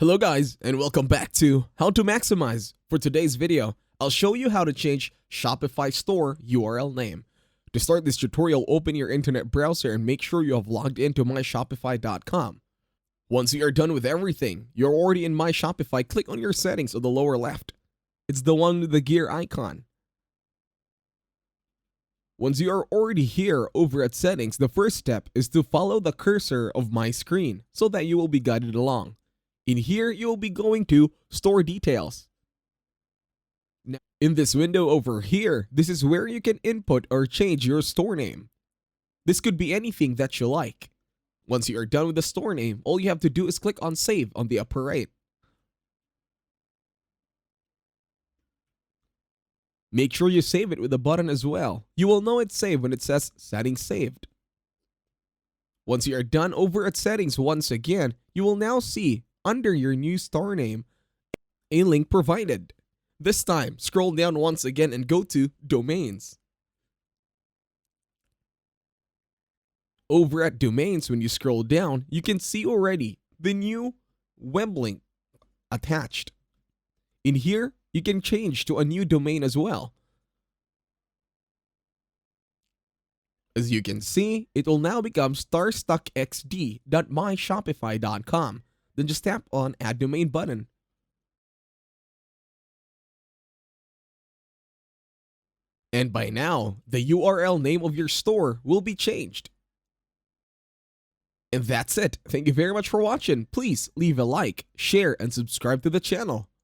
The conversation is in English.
Hello guys, and welcome back to How to Maximize. For today's video, I'll show you how to change Shopify store URL name. To start this tutorial, open your internet browser and make sure you have logged into myshopify.com. Once you are done with everything, you're already in My Shopify. Click on your settings on the lower left. It's the one with the gear icon. Once you are already here over at settings, the first step is to follow the cursor of my screen so that you will be guided along. In here, you will be going to Store Details. Now, in this window over here, this is where you can input or change your store name. This could be anything that you like. Once you are done with the store name, all you have to do is click on Save on the upper right. Make sure you save it with a button as well. You will know it's saved when it says Settings Saved. Once you are done over at Settings once again, you will now see under your new store name a link provided. This time, scroll down once again and go to Domains. Over at Domains, when you scroll down, you can see already the new web link attached. In here, you can change to a new domain as well. As you can see, it will now become starstuckxd.myshopify.com. Then just tap on Add Domain button. And by now, the URL name of your store will be changed. And that's it. Thank you very much for watching. Please leave a like, share, and subscribe to the channel.